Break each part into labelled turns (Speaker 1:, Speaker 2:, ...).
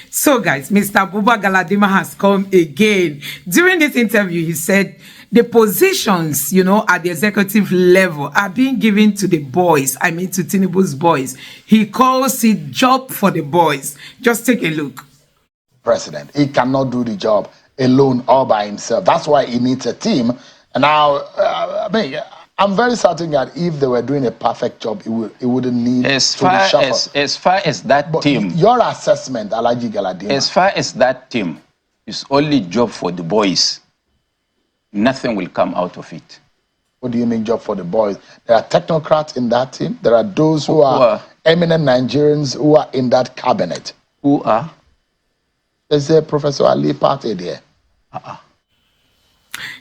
Speaker 1: So, guys, Mr. Buba Galadima has come again. During this interview, he said the positions, at the executive level are being given to the boys. I mean, to Tinubu's boys. He calls it job for the boys. Just take a look.
Speaker 2: President, he cannot do the job alone all by himself. That's why he needs a team. And now, I'm very certain that if they were doing a perfect job, it wouldn't need
Speaker 3: to reshuffle. As far as that
Speaker 2: but
Speaker 3: team...
Speaker 2: Your assessment, Alhaji Galadima...
Speaker 3: As far as that team is only job for the boys, nothing will come out of it.
Speaker 2: What do you mean job for the boys? There are technocrats in that team. There are those who are eminent Nigerians who are in that cabinet.
Speaker 3: Who are?
Speaker 2: There's a Professor Ali Pate there.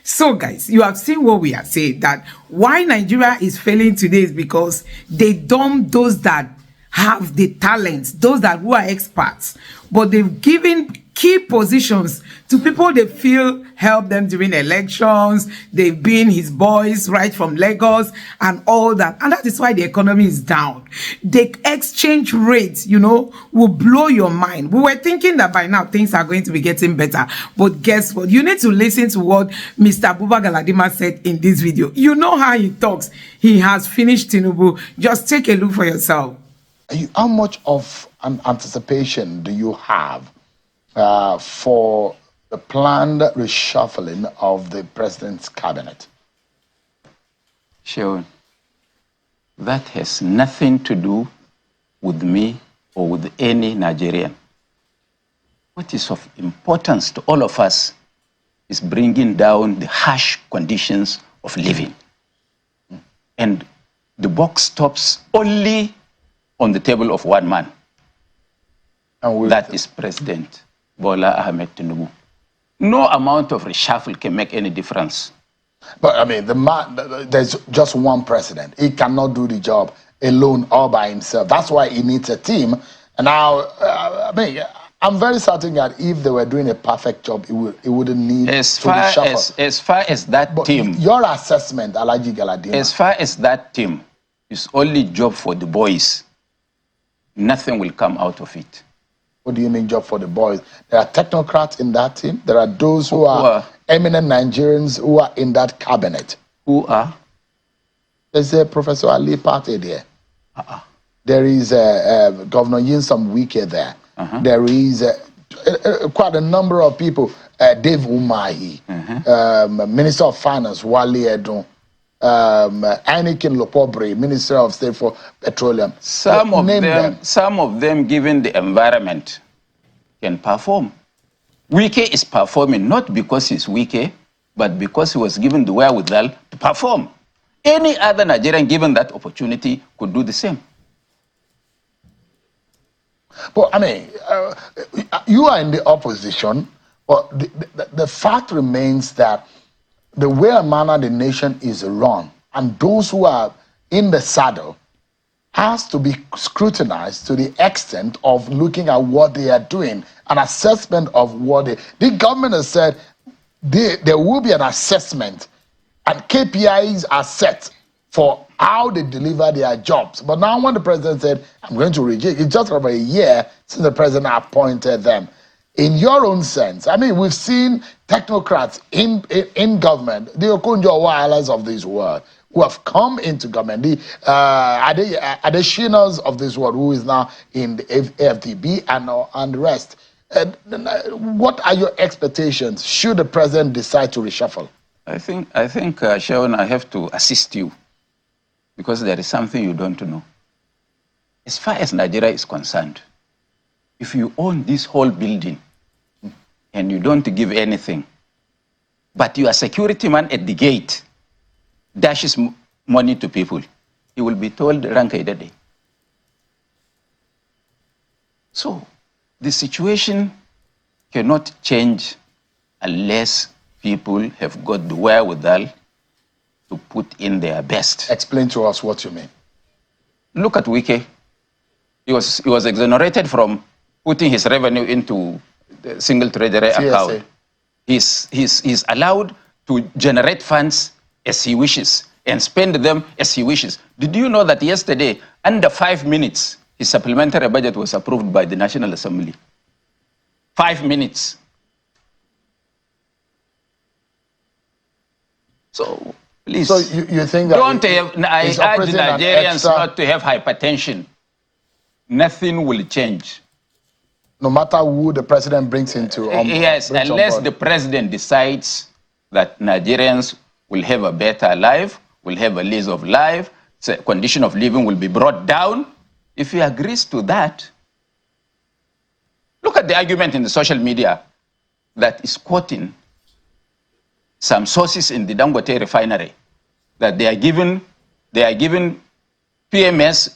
Speaker 1: So, guys, you have seen what we are saying, that why Nigeria is failing today is because they dump those that have the talents, those that who are experts, but they've given key positions to people they feel help them during elections. They've been his boys right from Lagos and all that. And that is why the economy is down. The exchange rate, will blow your mind. We were thinking that by now things are going to be getting better. But guess what? You need to listen to what Mr. Buba Galadima said in this video. You know how he talks. He has finished Tinubu. Just take a look for yourself.
Speaker 2: How much of an anticipation do you have for the planned reshuffling of the president's cabinet?
Speaker 3: Sure. That has nothing to do with me or with any Nigerian. What is of importance to all of us is bringing down the harsh conditions of living. And the buck stops only on the table of one man. And that is President Bola Ahmed Tinubu. No amount of reshuffle can make any difference.
Speaker 2: But there's just one president. He cannot do the job alone all by himself. That's why he needs a team. And now, I'm very certain that if they were doing a perfect job, it wouldn't need to reshuffle.
Speaker 3: As far as that team...
Speaker 2: Your assessment, Alhaji Galadima...
Speaker 3: As far as that team is only job for the boys, nothing will come out of it.
Speaker 2: What do you mean job for the boys? There are technocrats in that team. There are those who are eminent Nigerians who are in that cabinet.
Speaker 3: Who are?
Speaker 2: There's a Professor Ali Pate there. There is Governor Yinsam Wike there. There is quite a number of people. Dave Umahi, Minister of Finance Wale Edun, Anikin Lopobre, Minister of State for Petroleum.
Speaker 3: Some of them, given the environment, can perform. Wike is performing not because he's Wike, but because he was given the wherewithal to perform. Any other Nigerian given that opportunity could do the same.
Speaker 2: But you are in the opposition, but the fact remains that the way and manner the nation is run, and those who are in the saddle, has to be scrutinized to the extent of looking at what they are doing, an assessment of what the government has said there will be an assessment, and KPIs are set for how they deliver their jobs. But now when the president said, I'm going to reject, it's just over a year since the president appointed them. In your own sense, we've seen technocrats in government, the Okonjo Iwealas of this world, who have come into government, the Adeshinas of this world, who is now in the FDB and the rest. What are your expectations should the president decide to reshuffle?
Speaker 3: I think, Sharon, I have to assist you because there is something you don't know. As far as Nigeria is concerned, if you own this whole building and you don't give anything, but your security man at the gate dashes money to people, he will be told Rankaidade. So the situation cannot change unless people have got the wherewithal to put in their best.
Speaker 2: Explain to us what you mean.
Speaker 3: Look at Wike. He was exonerated from putting his revenue into the single treasury account. He's allowed to generate funds as he wishes and spend them as he wishes. Did you know that yesterday, under 5 minutes, his supplementary budget was approved by the National Assembly? 5 minutes. So, please.
Speaker 2: So you think that
Speaker 3: I urge Nigerians not to have hypertension. Nothing will change.
Speaker 2: No matter who the president brings into
Speaker 3: yes, unless the president decides that Nigerians will have a better life, will have a lease of life, so condition of living will be brought down. If he agrees to that, look at the argument in the social media that is quoting some sources in the Dangote refinery that they are giving PMS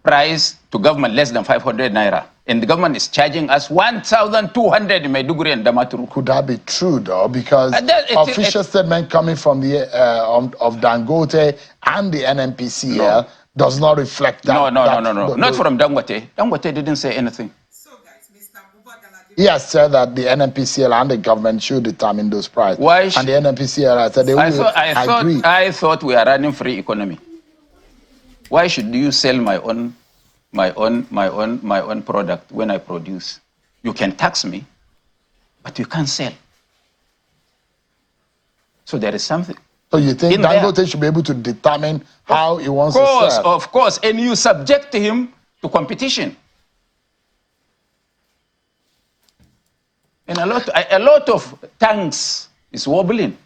Speaker 3: price to government less than 500 naira. And the government is charging us 1,200 in Maiduguri and Damaturu.
Speaker 2: Could that be true, though? Because official statement coming from the of Dangote and the NNPCL does not reflect that.
Speaker 3: No. Not from Dangote. Dangote didn't say anything.
Speaker 1: So, guys, Mr. Galadima.
Speaker 2: He has said that the NNPCL and the government should determine those prices.
Speaker 3: Why?
Speaker 2: And the NNPCL has said they will agree.
Speaker 3: I thought we are running free economy. Why should you sell my own product when I produce? You can tax me, but you can't sell. So there is something.
Speaker 2: So you think Dangote should be able to determine how he wants to sell?
Speaker 3: Of course, and you subject him to competition. And a lot of tanks is wobbling.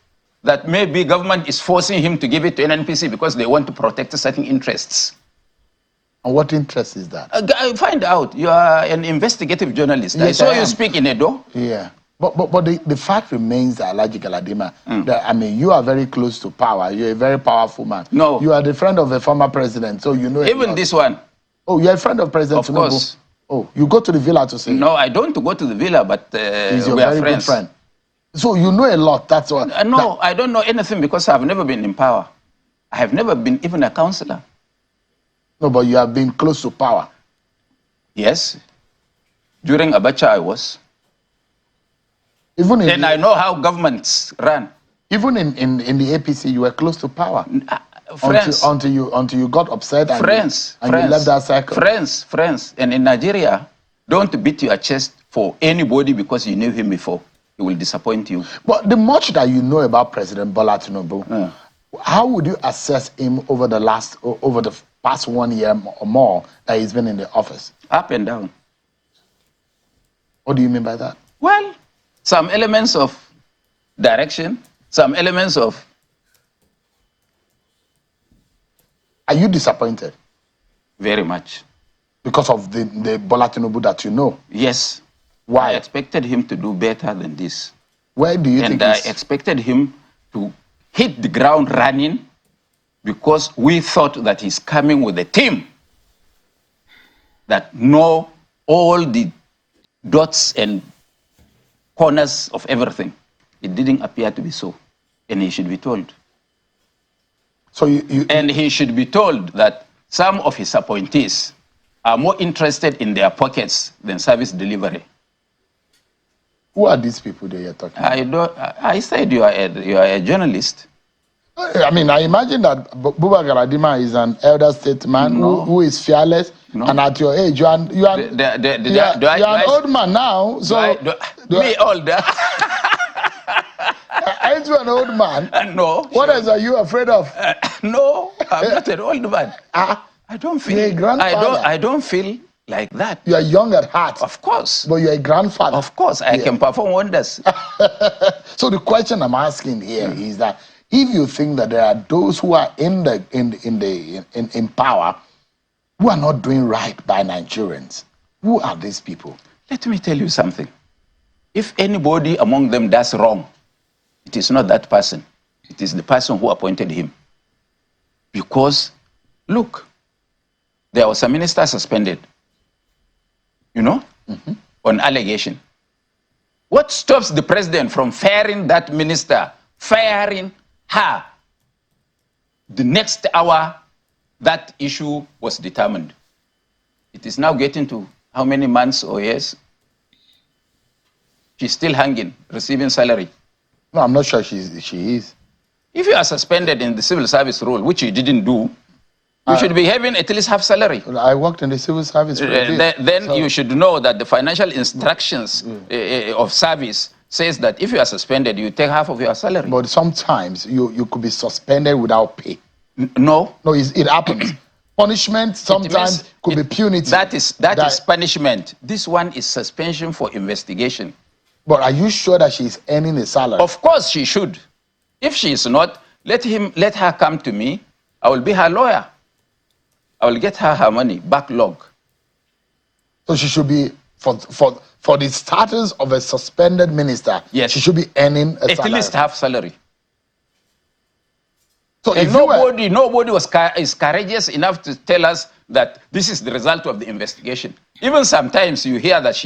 Speaker 3: That maybe government is forcing him to give it to NNPC because they want to protect certain interests.
Speaker 2: And what interest is that?
Speaker 3: Find out. You are an investigative journalist.
Speaker 2: Yes,
Speaker 3: I saw you speak in Edo.
Speaker 2: Yeah. But the fact remains that, Alhaji Galadima, that, I mean, you are very close to power. You're a very powerful man.
Speaker 3: No.
Speaker 2: You are the friend of a former president, so you know.
Speaker 3: Even this one.
Speaker 2: Oh, you're a friend of President Tinubu? Of course. Oh, you go to the villa to see?
Speaker 3: No, I don't go to the villa, but
Speaker 2: he's your
Speaker 3: we are
Speaker 2: very
Speaker 3: friends.
Speaker 2: good friend. So you know a lot, that's why.
Speaker 3: No, I don't know anything because I've never been in power. I have never been even a councillor.
Speaker 2: No, but you have been close to power.
Speaker 3: Yes. During Abacha, I was.
Speaker 2: And
Speaker 3: I know how governments run.
Speaker 2: Even in the APC, you were close to power.
Speaker 3: Friends.
Speaker 2: Until you got upset and you left that cycle.
Speaker 3: Friends. And in Nigeria, don't beat your chest for anybody because you knew him before. He will disappoint you.
Speaker 2: But the much that you know about President Bola Tinubu, how would you assess him over the past 1 year or more that he's been in the office?
Speaker 3: Up and down.
Speaker 2: What do you mean by that?
Speaker 3: Well, some elements of direction, some elements of...
Speaker 2: Are you disappointed?
Speaker 3: Very much.
Speaker 2: Because of the Bola Tinubu that you know?
Speaker 3: Yes.
Speaker 2: Why?
Speaker 3: I expected him to do better than this.
Speaker 2: Where do you think?
Speaker 3: And I expected him to hit the ground running because we thought that he's coming with a team that know all the dots and corners of everything. It didn't appear to be so. And he should be told.
Speaker 2: So
Speaker 3: and he should be told that some of his appointees are more interested in their pockets than service delivery.
Speaker 2: Who are these people that you're talking about?
Speaker 3: I said you are a journalist.
Speaker 2: I mean, I imagine that Buba Galadima is an elder statesman who is fearless, and at your age, you are an old man now. So
Speaker 3: me older?
Speaker 2: Aren't you an old man?
Speaker 3: No.
Speaker 2: What else are you afraid of?
Speaker 3: No, I'm not an old man. I don't feel.
Speaker 2: You're a grandfather.
Speaker 3: I don't feel like that.
Speaker 2: You are young at heart.
Speaker 3: Of course.
Speaker 2: But you're a grandfather.
Speaker 3: Of course, I can perform wonders.
Speaker 2: So the question I'm asking here is that if you think that there are those who are in power who are not doing right by Nigerians, who are these people?
Speaker 3: Let me tell you something. If anybody among them does wrong, it is not that person. It is the person who appointed him. Because, look, there was a minister suspended, on allegation. What stops the president from firing that minister, firing her? The next hour, that issue was determined. It is now getting to how many months or years? She's still hanging, receiving salary.
Speaker 2: No, I'm not sure she is.
Speaker 3: If you are suspended in the civil service role, which you didn't do, You should be having at least half salary.
Speaker 2: I worked in the civil service for a bit.
Speaker 3: Then you should know that the financial instructions of service says that if you are suspended, you take half of your salary.
Speaker 2: But sometimes you could be suspended without pay.
Speaker 3: No.
Speaker 2: No, it happens. Punishment sometimes could be punitive.
Speaker 3: That is punishment. This one is suspension for investigation.
Speaker 2: But are you sure that she's earning a salary?
Speaker 3: Of course she should. If she is not, let her come to me. I will be her lawyer. I will get her money, backlog.
Speaker 2: So she should be, for the status of a suspended minister,
Speaker 3: yes,
Speaker 2: she should be earning a salary.
Speaker 3: At least half salary.
Speaker 2: So
Speaker 3: if nobody is courageous enough to tell us that this is the result of the investigation. Even sometimes you hear that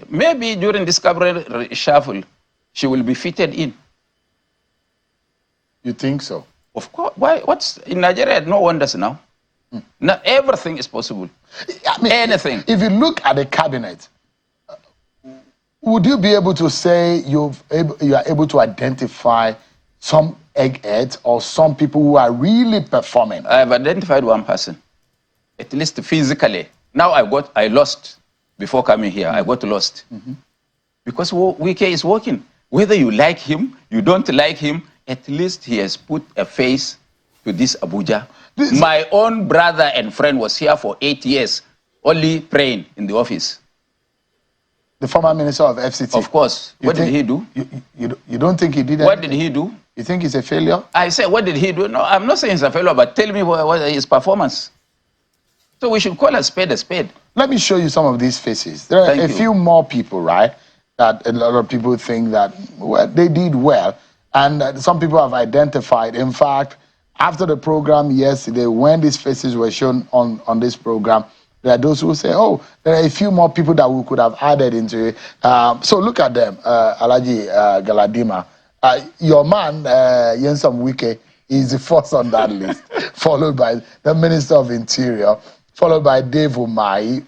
Speaker 3: maybe during this cabinet reshuffle, she will be fitted in.
Speaker 2: You think so?
Speaker 3: Of course. Why? What's in Nigeria? No wonders now. Now everything is possible.
Speaker 2: I mean,
Speaker 3: anything.
Speaker 2: If you look at the cabinet, would you be able to say you are able to identify some eggheads or some people who are really performing?
Speaker 3: I have identified one person, at least physically. Now I lost before coming here. I got lost because Wike is working. Whether you like him, you don't like him, at least he has put a face to this Abuja. My own brother and friend was here for 8 years, only praying in the office.
Speaker 2: The former minister of FCT?
Speaker 3: Of course. What did he do?
Speaker 2: You don't think he did anything?
Speaker 3: What did he do?
Speaker 2: You think he's a failure?
Speaker 3: I said, what did he do? No, I'm not saying he's a failure, but tell me what his performance. So we should call a spade a spade.
Speaker 2: Let me show you some of these faces. There are a few more people, right, that a lot of people think that they did well. And some people have identified. In fact, after the program yesterday, when these faces were shown on this program, there are those who say, oh, there are a few more people that we could have added into it. So look at them, Alhaji Galadima. Your man, Nyesom Wike, is the first on that list, followed by the Minister of Interior, followed by Dave Umahi,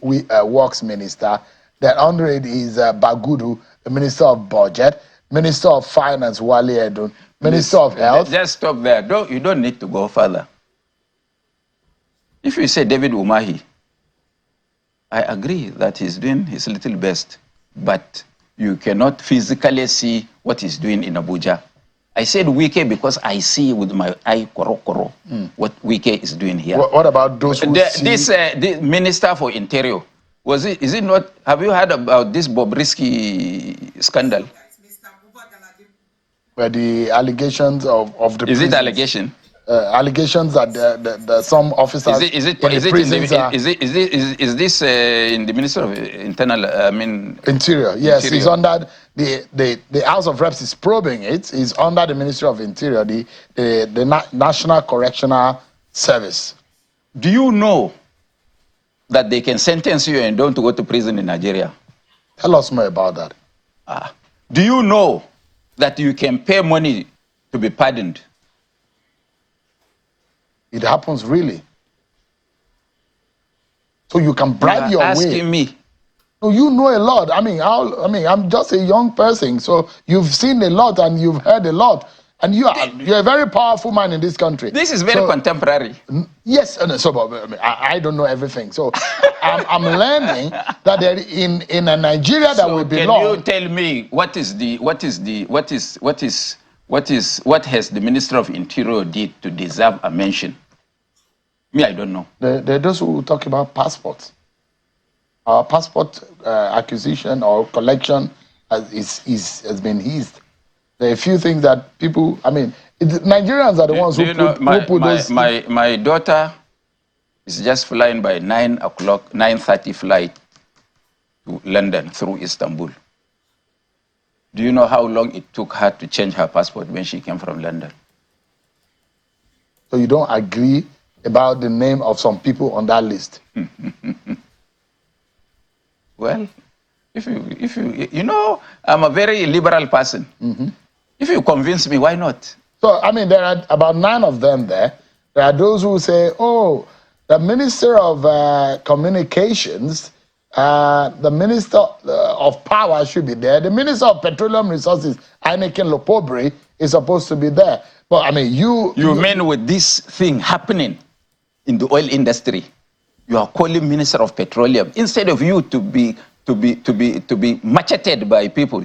Speaker 2: Works Minister. Then under it is Bagudu, the Minister of Budget, Minister of Finance, Wale Edun, Minister of Health.
Speaker 3: Just stop there. You don't need to go further. If you say David Umahi, I agree that he's doing his little best, but you cannot physically see what he's doing in Abuja. I said Wike because I see with my eye koro what Wike is doing here.
Speaker 2: What about those who see...
Speaker 3: This Minister for Interior, is it not, have you heard about this Bobrisky scandal?
Speaker 2: Where the allegations of the
Speaker 3: Is
Speaker 2: prisons,
Speaker 3: it allegation?
Speaker 2: Allegations that some officers
Speaker 3: is this in the Minister of
Speaker 2: Interior? Yes, Interior. It's under the House of Reps is probing it. It's under the Ministry of Interior, the National Correctional Service.
Speaker 3: Do you know that they can sentence you and don't go to prison in Nigeria?
Speaker 2: Tell us more about that.
Speaker 3: Do you know that you can pay money to be pardoned?
Speaker 2: It happens really. So you can bribe your way.
Speaker 3: Asking me.
Speaker 2: So you know a lot. I'm just a young person. So you've seen a lot and you've heard a lot. And you're a very powerful man in this country.
Speaker 3: This is very contemporary.
Speaker 2: Yes, I don't know everything. So I'm learning that there in a Nigeria that we belong.
Speaker 3: Can you tell me what has the Minister of Interior did to deserve a mention? Me, I don't know.
Speaker 2: There are those who talk about passports. Our passport acquisition or collection has been eased. There are a few things that people, Nigerians are the ones who put those...
Speaker 3: My daughter is just flying by 9:30 flight to London through Istanbul. Do you know how long it took her to change her passport when she came from London?
Speaker 2: So you don't agree about the name of some people on that list?
Speaker 3: Well, if you I'm a very liberal person. If you convince me, why not?
Speaker 2: So, there are about 9 of them there. There are those who say, oh, the Minister of Communications, the Minister of Power should be there. The Minister of Petroleum Resources, Heineken Lopobri, is supposed to be there. But, you
Speaker 3: mean with this thing happening in the oil industry. You are calling Minister of Petroleum instead of you to be macheted by people.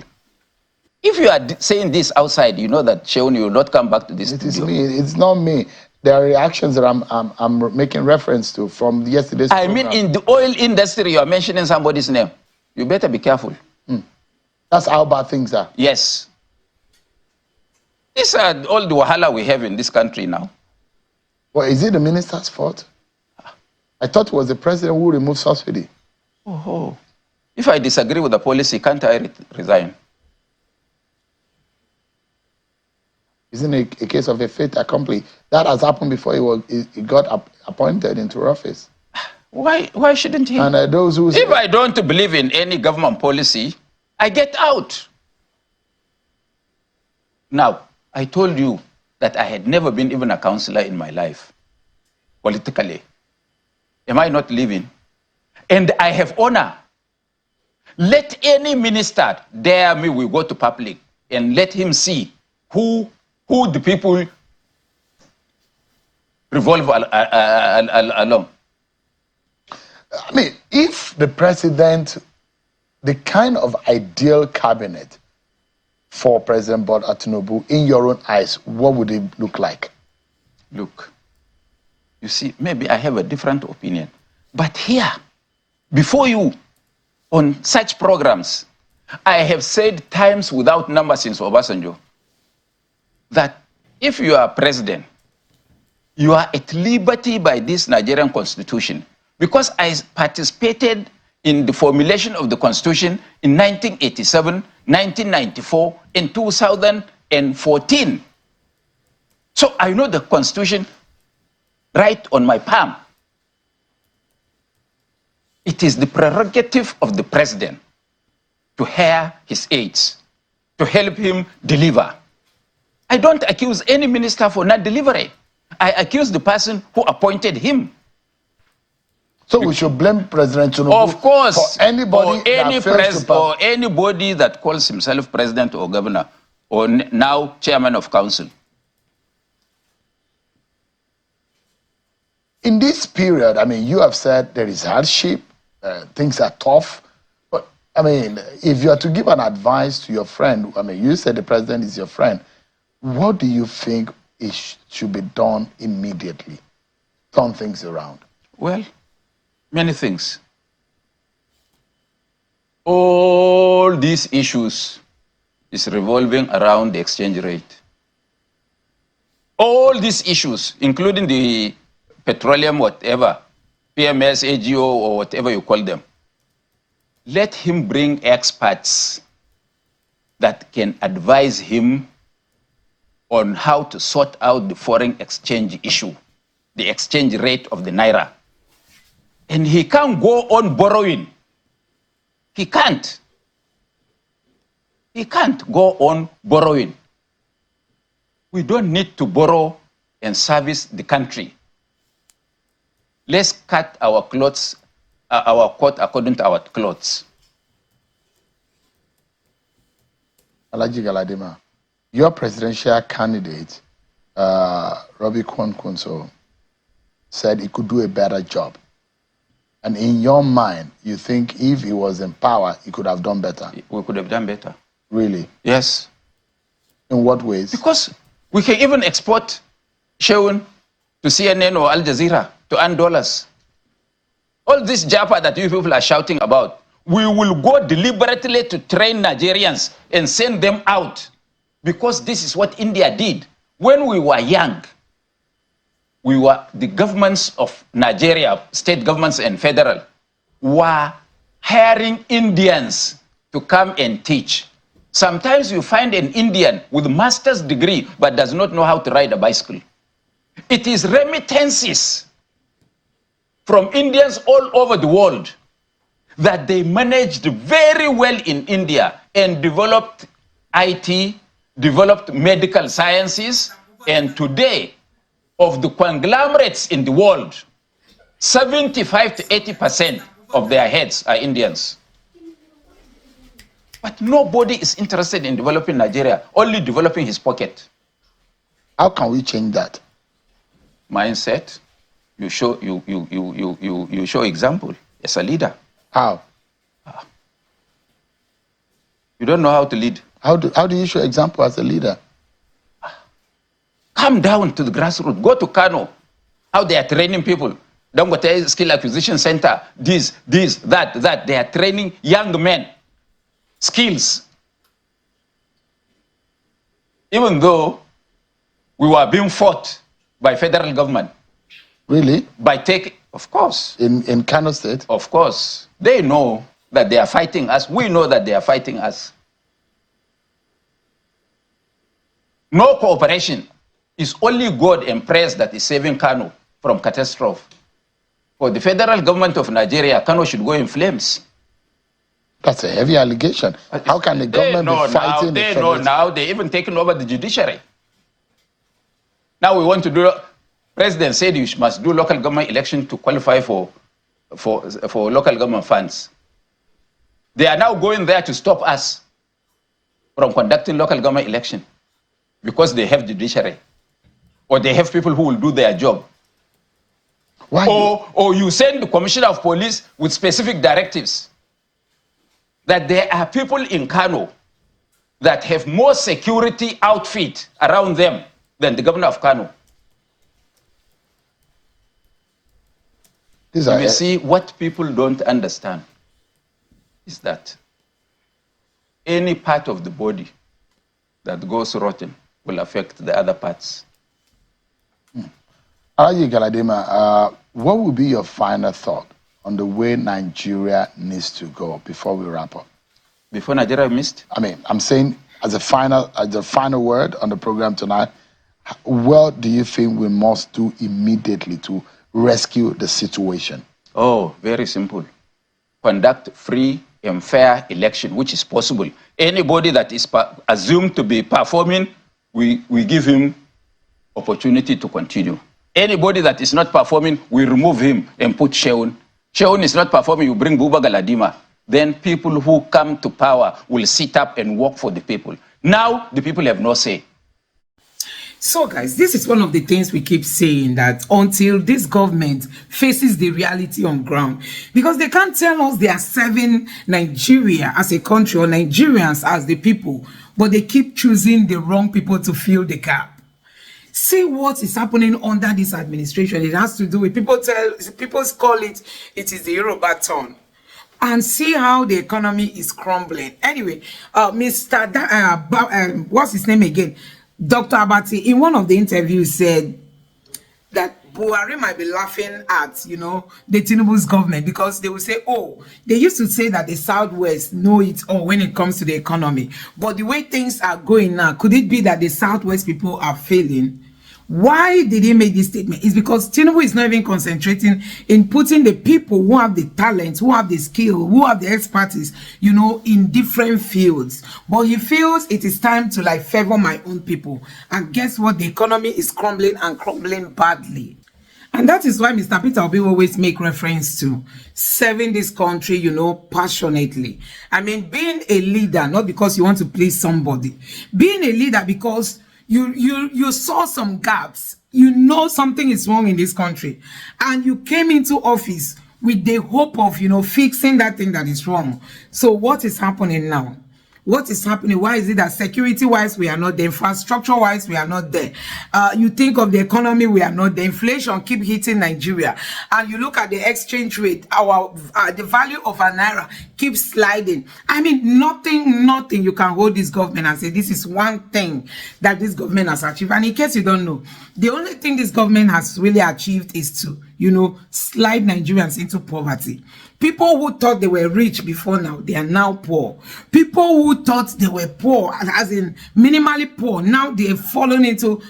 Speaker 3: If you are saying this outside, you know that Sheun, you will not come back to this.
Speaker 2: It is me. It's not me. There are reactions that I'm making reference to from yesterday's program.
Speaker 3: mean, in the oil industry, you are mentioning somebody's name. You better be careful.
Speaker 2: That's how bad things are.
Speaker 3: Yes. These are all the wahala we have in this country now.
Speaker 2: Well, is it the minister's fault? I thought it was the president who removed subsidy.
Speaker 3: Oh. If I disagree with the policy, can't I resign?
Speaker 2: Isn't it a case of a fait accompli? That has happened before he got appointed into office.
Speaker 3: Why shouldn't he?
Speaker 2: And those who
Speaker 3: if I don't believe in any government policy, I get out. Now, I told you that I had never been even a councillor in my life, politically. Am I not living? And I have honor. Let any minister dare me, we go to public, and let him see who the people revolve along.
Speaker 2: I mean, if the president, the kind of ideal cabinet for President Bola Tinubu, in your own eyes, what would it look like?
Speaker 3: Look, you see, maybe I have a different opinion. But here, before you, on such programs, I have said times without number since Obasanjo, that if you are president, you are at liberty by this Nigerian constitution. Because I participated in the formulation of the constitution in 1987, 1994, and 2014. So I know the constitution right on my palm. It is the prerogative of the president to hear his aides, to help him deliver. I don't accuse any minister for not delivering. I accuse the person who appointed him.
Speaker 2: So we should blame President Tinubu,
Speaker 3: of course,
Speaker 2: for anybody
Speaker 3: or anybody that calls himself president or governor or now chairman of council.
Speaker 2: In this period, I mean, you have said there is hardship, things are tough. But I mean, if you are to give an advice to your friend, I mean, you said the president is your friend. What do you think should be done immediately? Turn things around.
Speaker 3: Well, many things. All these issues is revolving around the exchange rate. All these issues, including the petroleum, whatever, PMS, AGO, or whatever you call them, let him bring experts that can advise him on how to sort out the foreign exchange issue, the exchange rate of the naira. And he can't go on borrowing. He can't. He can't go on borrowing. We don't need to borrow and service the country. Let's cut our clothes, our coat according to our clothes.
Speaker 2: Alhaji Galadima, your presidential candidate, Robbie Kwankwaso, said he could do a better job. And in your mind, you think if he was in power, he could have done better?
Speaker 3: We could have done better.
Speaker 2: Really?
Speaker 3: Yes.
Speaker 2: In what ways?
Speaker 3: Because we can even export Sheun to CNN or Al Jazeera to earn dollars. All this Japa that you people are shouting about, we will go deliberately to train Nigerians and send them out. Because this is what India did. When we were young, the governments of Nigeria, state governments and federal, were hiring Indians to come and teach. Sometimes you find an Indian with a master's degree but does not know how to ride a bicycle. It is remittances from Indians all over the world that they managed very well in India and developed IT, developed medical sciences, and today, of the conglomerates in the world, 75 to 80% of their heads are Indians. But nobody is interested in developing Nigeria, only developing his pocket.
Speaker 2: How can we change that?
Speaker 3: Mindset, you show example as a leader.
Speaker 2: How?
Speaker 3: You don't know how to lead.
Speaker 2: How do you show example as a leader?
Speaker 3: Come down to the grassroots. Go to Kano. How they are training people. Dangote Skill Acquisition Center. This, that. They are training young men. Skills. Even though we were being fought by federal government.
Speaker 2: Really?
Speaker 3: Of course.
Speaker 2: In Kano State?
Speaker 3: Of course. They know that they are fighting us. We know that they are fighting us. No cooperation. It's only God and prayers that is saving Kano from catastrophe. For the federal government of Nigeria, Kano should go in flames.
Speaker 2: That's a heavy allegation. How can the government be fighting?
Speaker 3: They know now. They even taken over the judiciary. Now we want to do. President said you must do local government election to qualify for local government funds. They are now going there to stop us from conducting local government election because they have judiciary or they have people who will do their job.
Speaker 2: Why?
Speaker 3: Or you send the commissioner of police with specific directives that there are people in Kano that have more security outfit around them than the governor of Kano. You see, what people don't understand is that any part of the body that goes rotten will affect the other parts.
Speaker 2: Alaji Galadima, what would be your final thought on the way Nigeria needs to go before we wrap up?
Speaker 3: Before Nigeria missed?
Speaker 2: I mean, I'm saying as a final word on the program tonight, what do you think we must do immediately to rescue the situation?
Speaker 3: Oh, very simple. Conduct free and fair election, which is possible. Anybody that is assumed to be performing, we give him opportunity to continue. Anybody that is not performing, we remove him and put Sheun. Sheun is not performing, you bring Buba Galadima. Then people who come to power will sit up and work for the people. Now, the people have no say.
Speaker 1: So guys, this is one of the things we keep saying, that until this government faces the reality on ground, because they can't tell us they are serving Nigeria as a country or Nigerians as the people, but they keep choosing the wrong people to fill the gap. See what is happening under this administration. It has to do with people call it is the Yoruba turn. And see how the economy is crumbling. Anyway, what's his name again? Dr. Abati, in one of the interviews, said that Buhari might be laughing at, the Tinubu's government, because they will say, oh, they used to say that the Southwest know it all when it comes to the economy. But the way things are going now, could it be that the Southwest people are failing? Why did he make this statement? It's because Tinubu is not even concentrating in putting the people who have the talent, who have the skill, who have the expertise, in different fields. But he feels it is time to favor my own people. And guess what? The economy is crumbling and crumbling badly. And that is why Mr. Peter Obi always make reference to serving this country, passionately. I mean, being a leader, not because you want to please somebody. Being a leader because you saw some gaps. Something is wrong in this country. And you came into office with the hope of, fixing that thing that is wrong. So what is happening now? What is happening? Why is it that security-wise we are not there? Infrastructure-wise we are not there. You think of the economy, we are not there. Inflation keep hitting Nigeria. And you look at the exchange rate, the value of a naira keeps sliding. I mean, nothing you can hold this government and say this is one thing that this government has achieved. And in case you don't know, the only thing this government has really achieved is to, slide Nigerians into poverty. People who thought they were rich before now, they are now poor. People who thought they were poor, as in minimally poor, now they have fallen into,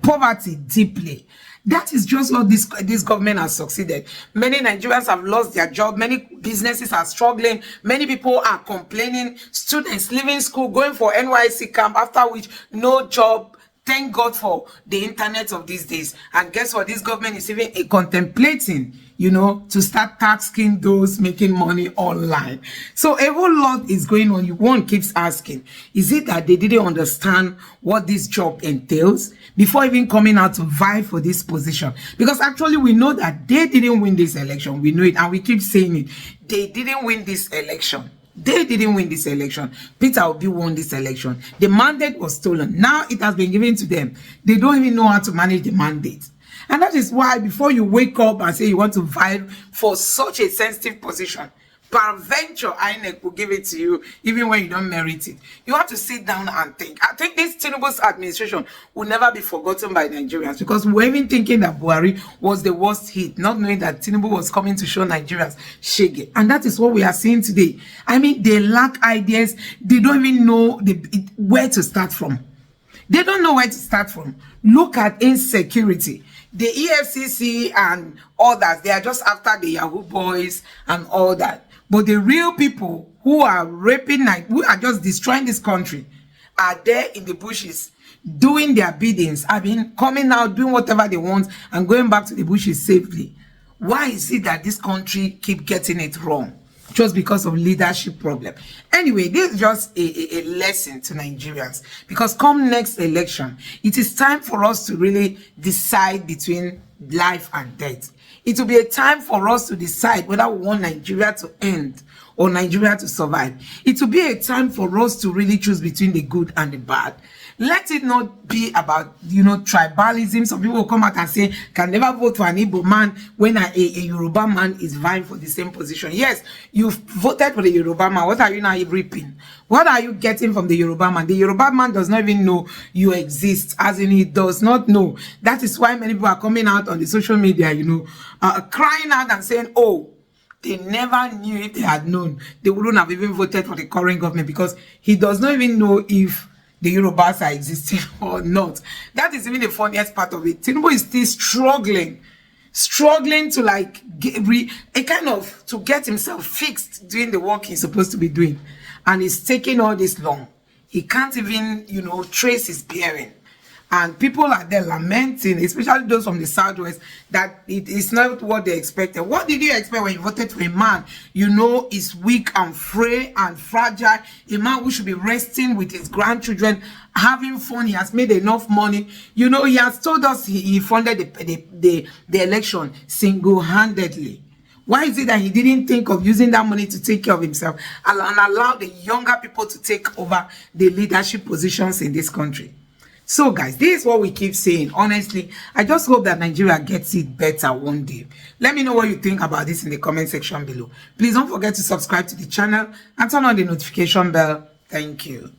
Speaker 1: poverty deeply. That is just what this government has succeeded. Many Nigerians have lost their job. Many businesses are struggling. Many people are complaining. Students leaving school, going for NYC camp, after which no job, Thank God for the internet of these days. And guess what? This government is even contemplating, to start taxing those making money online. So a whole lot is going on. One keeps asking, is it that they didn't understand what this job entails before even coming out to vie for this position? Because actually we know that they didn't win this election. We know it, and we keep saying it. They didn't win this election. They didn't win this election. Peter Obi won this election. The mandate was stolen. Now it has been given to them. They don't even know how to manage the mandate. And that is why before you wake up and say you want to vie for such a sensitive position, peradventure INEC will give it to you even when you don't merit it. You have to sit down and think. I think this Tinubu's administration will never be forgotten by Nigerians, because we were even thinking that Buhari was the worst hit, not knowing that Tinubu was coming to show Nigerians shege. And that is what we are seeing today. I mean, they lack ideas. They don't even know where to start from. They don't know where to start from. Look at insecurity. The EFCC and others, they are just after the Yahoo boys and all that. But the real people who are raping, who are just destroying this country, are there in the bushes doing their biddings. I mean, coming out, doing whatever they want and going back to the bushes safely. Why is it that this country keep getting it wrong? Just because of leadership problem. Anyway, this is just a lesson to Nigerians, because come next election, it is time for us to really decide between life and death. It will be a time for us to decide whether we want Nigeria to end or Nigeria to survive. It will be a time for us to really choose between the good and the bad. Let it not be about, tribalism. Some people will come out and say, can never vote for an Igbo man when a Yoruba man is vying for the same position. Yes, you've voted for the Yoruba man. What are you now reaping? What are you getting from the Yoruba man? The Yoruba man does not even know you exist, as in he does not know. That is why many people are coming out on the social media, crying out and saying, oh, they never knew. If they had known, they wouldn't have even voted for the current government, because he does not even know if the Yorubas are existing or not. That is even the funniest part of it. Tinubu is still struggling to to get himself fixed doing the work he's supposed to be doing, and it's taking all this long. He can't even trace his bearing. And people are there lamenting, especially those from the southwest, that it is not what they expected. What did you expect when you voted for a man is weak and frail and fragile, a man who should be resting with his grandchildren, having fun? He has made enough money. He has told us he funded the election single-handedly. Why is it that he didn't think of using that money to take care of himself and allow the younger people to take over the leadership positions in this country? So guys, this is what we keep saying. Honestly, I just hope that Nigeria gets it better one day. Let me know what you think about this in the comment section below. Please don't forget to subscribe to the channel and turn on the notification bell. Thank you.